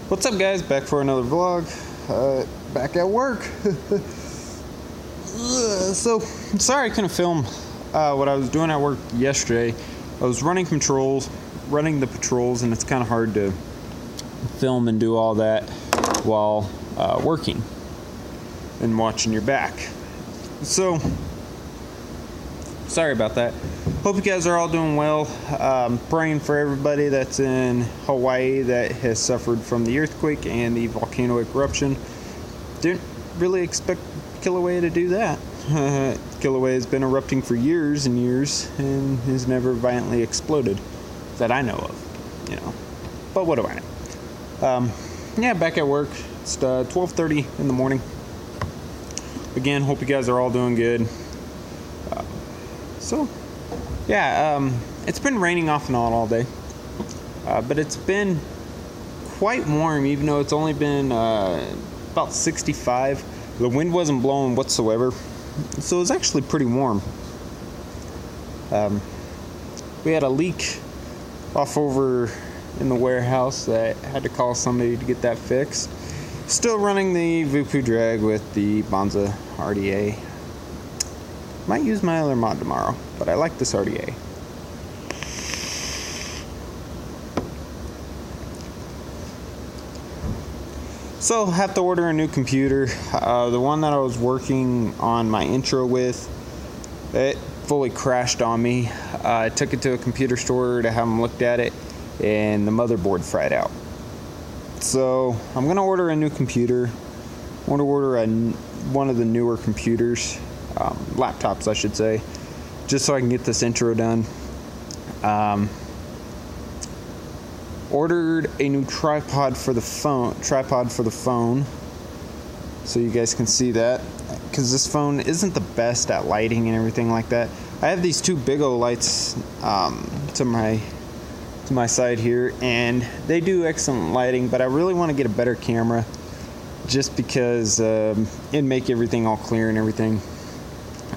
What's up, guys? Back for another vlog. Back at work. So, sorry I couldn't film what I was doing at work yesterday. I was running the patrols, and it's kind of hard to film and do all that while working and watching your back. So, sorry about that. Hope you guys are all doing well. Praying for everybody that's in Hawaii that has suffered from the earthquake and the volcano eruption. Didn't really expect Kilauea to do that. Kilauea has been erupting for years and years and has never violently exploded that I know of, But what do I know? Back at work. It's 12:30 in the morning. Again, hope you guys are all doing good. It's been raining off and on all day, but it's been quite warm, even though it's only been about 65. The wind wasn't blowing whatsoever, so it was actually pretty warm. We had a leak off over in the warehouse that had to call somebody to get that fixed. Still running the Vupu drag with the Bonza RDA. Might use my other mod tomorrow, but I like this RDA. So, have to order a new computer. The one that I was working on my intro with, it fully crashed on me. I took it to a computer store to have them looked at it, and the motherboard fried out. So, I'm going to order a new computer. I want to order one of the newer computers. Laptops, I should say, just so I can get this intro done. Ordered a new tripod for the phone, so you guys can see that, because this phone isn't the best at lighting and everything like that. I have these two big old lights to my side here, and they do excellent lighting, but I really want to get a better camera, just because it'd make everything all clear and everything.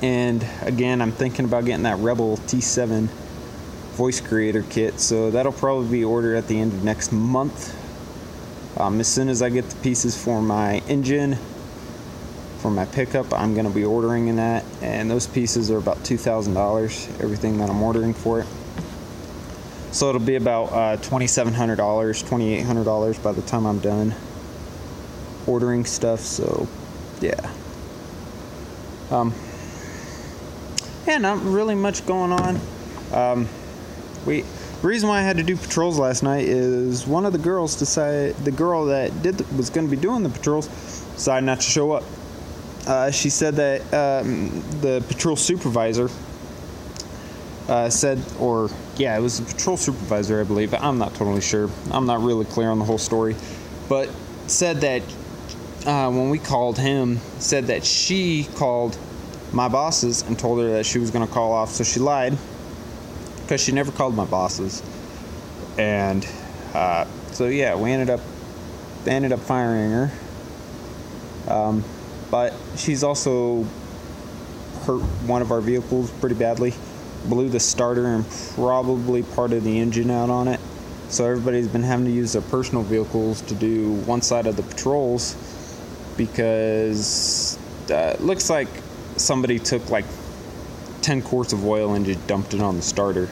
And again, I'm thinking about getting that Rebel T7 voice creator kit, so that'll probably be ordered at the end of next month. As soon as I get the pieces for my engine, for my pickup, I'm going to be ordering in that, and those pieces are about $2,000, everything that I'm ordering for it. So it'll be about $2,700, $2,800 by the time I'm done ordering stuff, so yeah. Not really much going on. The reason why I had to do patrols last night is one of the girls the girl that was going to be doing the patrols decided not to show up. She said that the patrol supervisor it was the patrol supervisor, I believe. I'm not totally sure. I'm not really clear on the whole story, but said that when we called him, said that she called my bosses and told her that she was going to call off, so she lied, because she never called my bosses. And we ended up firing her. But she's also hurt one of our vehicles pretty badly, blew the starter and probably part of the engine out on it. So everybody's been having to use their personal vehicles to do one side of the patrols, because it looks like somebody took like 10 quarts of oil and just dumped it on the starter.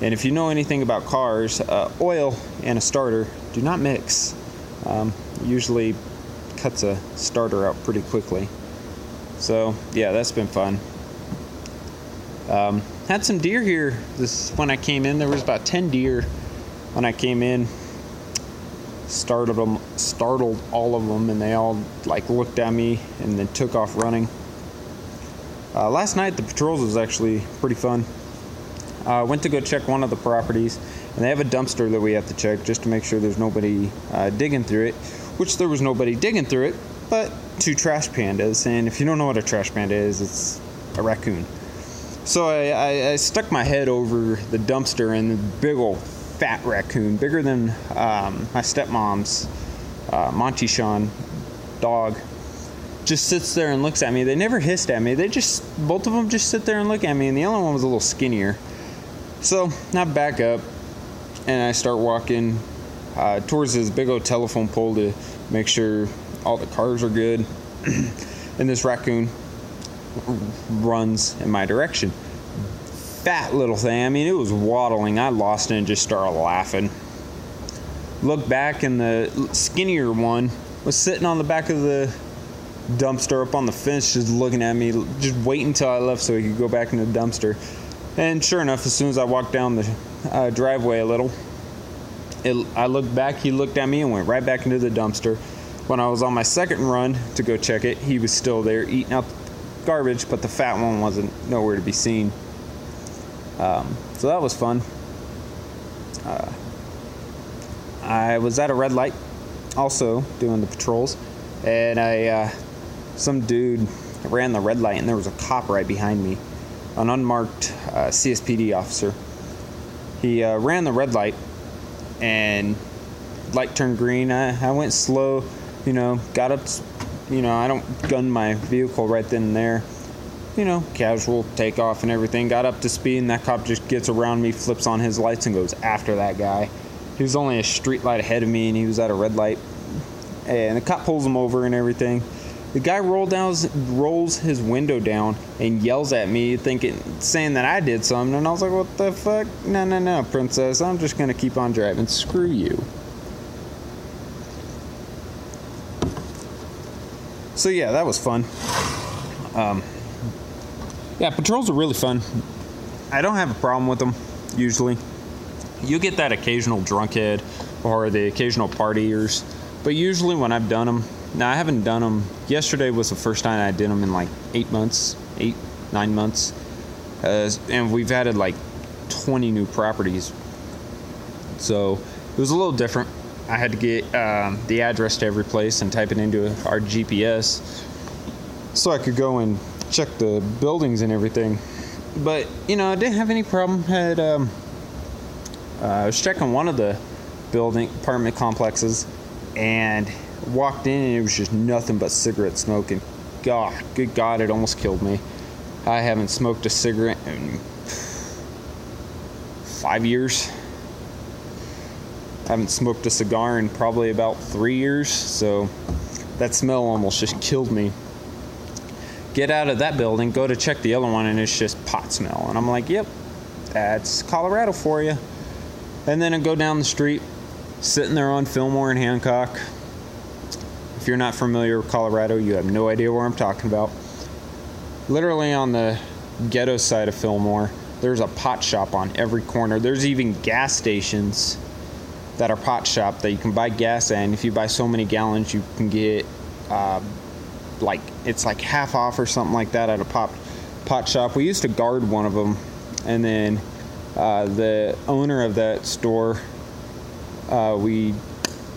And if you know anything about cars, oil and a starter do not mix. Usually cuts a starter out pretty quickly. So yeah, that's been fun. Had some deer here when I came in. There was about 10 deer when I came in. Startled all of them, and they all looked at me and then took off running. Last night the patrols was actually pretty fun. Went to go check one of the properties, and they have a dumpster that we have to check just to make sure there's nobody digging through it, which there was nobody digging through it, but two trash pandas. And if you don't know what a trash panda is, it's a raccoon. So I stuck my head over the dumpster, and the big old fat raccoon, bigger than my stepmom's Monty Sean dog, just sits there and looks at me. They never hissed at me. Both of them just sit there and look at me, and the other one was a little skinnier. So I back up, and I start walking towards this big old telephone pole to make sure all the cars are good. And this raccoon runs in my direction. Fat little thing. I mean, it was waddling. I lost it and just started laughing. Looked back, and the skinnier one was sitting on the back of the dumpster up on the fence, just looking at me, just waiting until I left so he could go back in the dumpster. And sure enough, as soon as I walked down the driveway a little, I looked back, he looked at me and went right back into the dumpster. When I was on my second run to go check it, he was still there eating out the garbage, but the fat one wasn't nowhere to be seen. So that was fun. I was at a red light also doing the patrols, and some dude ran the red light, and there was a cop right behind me, an unmarked CSPD officer. He ran the red light, and light turned green. I went slow, got up, I don't gun my vehicle right then and there. Casual takeoff and everything. Got up to speed, and that cop just gets around me, flips on his lights, and goes after that guy. He was only a street light ahead of me, and he was at a red light. And the cop pulls him over and everything. The guy rolls his window down and yells at me, saying that I did something. And I was like, what the fuck? No, princess. I'm just going to keep on driving. Screw you. So, yeah, that was fun. Yeah, patrols are really fun. I don't have a problem with them, usually. You get that occasional drunkhead or the occasional partiers. But usually when I've done them, now I haven't done them. Yesterday was the first time I did them in like 9 months. And we've added like 20 new properties. So it was a little different. I had to get the address to every place and type it into our GPS so I could go and check the buildings and everything. But, I didn't have any problem. I was checking one of the apartment complexes and walked in, and it was just nothing but cigarette smoke. And good God, it almost killed me. I haven't smoked a cigarette in 5 years. I haven't smoked a cigar in probably about 3 years. So that smell almost just killed me. Get out of that building, go to check the other one, and it's just pot smell. And I'm like, yep, that's Colorado for you. And then I go down the street, sitting there on Fillmore and Hancock. If you're not familiar with Colorado, you have no idea where I'm talking about. Literally on the ghetto side of Fillmore, there's a pot shop on every corner. There's even gas stations that are pot shop that you can buy gas at. And if you buy so many gallons, you can get it's like half off or something like that at a pot shop. We used to guard one of them, and then the owner of that store, we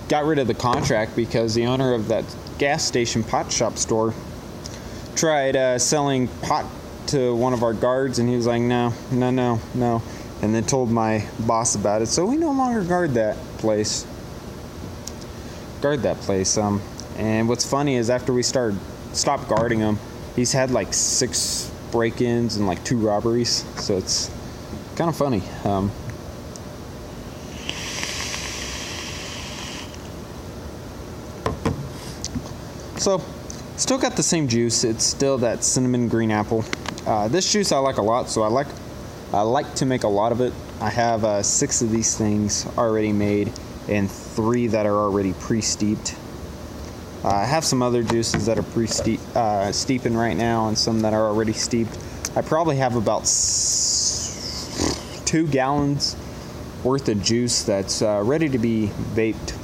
got rid of the contract because the owner of that gas station pot shop store tried selling pot to one of our guards, and he was like, no, and then told my boss about it. So we no longer guard that place. And what's funny is after we stopped guarding him, he's had like 6 break-ins and like 2 robberies. So it's kind of funny. So still got the same juice. It's still that cinnamon green apple. This juice I like a lot, so I like to make a lot of it. I have 6 of these things already made and 3 that are already pre-steeped. I have some other juices that are steeping right now, and some that are already steeped. I probably have about 2 gallons worth of juice that's ready to be vaped.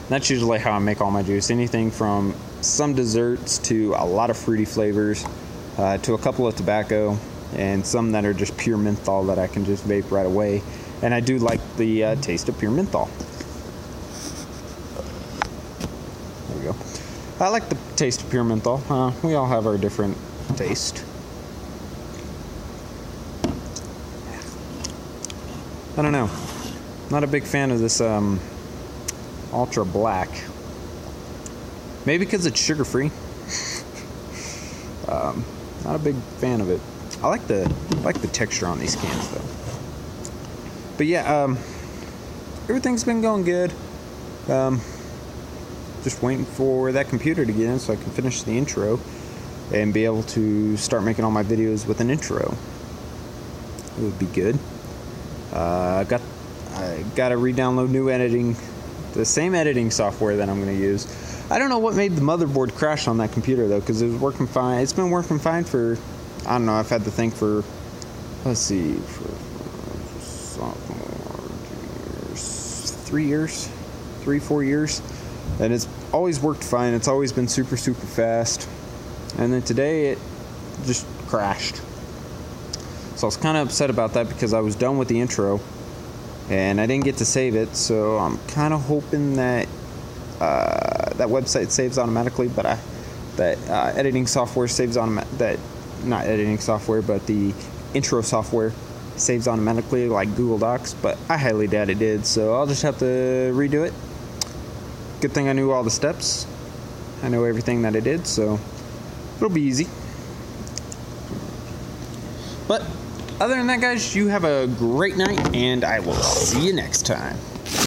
That's usually how I make all my juice. Anything from some desserts to a lot of fruity flavors, to a couple of tobacco, and some that are just pure menthol that I can just vape right away. And I do like the taste of pure menthol. There we go. I like the taste of pure menthol. We all have our different taste. I don't know. Not a big fan of this Ultra Black. Maybe because it's sugar-free. Not a big fan of it. I like the texture on these cans though. But yeah, everything's been going good. Just waiting for that computer to get in so I can finish the intro and be able to start making all my videos with an intro. It would be good. I gotta re-download the same editing software that I'm gonna use. I don't know what made the motherboard crash on that computer though, because it was working fine. It's been working fine for, I don't know, I've had the thing for, let's see, for sophomore, 4 years, and it's always worked fine. It's always been super fast, and then today it just crashed. So I was kind of upset about that because I was done with the intro and I didn't get to save it. So I'm kind of hoping that that website saves automatically, but that editing software saves that not editing software, but the intro software saves automatically like Google Docs, but I highly doubt it did, so I'll just have to redo it. Good thing I knew all the steps. I know everything that I did, so it'll be easy. But other than that, guys, you have a great night, and I will see you next time.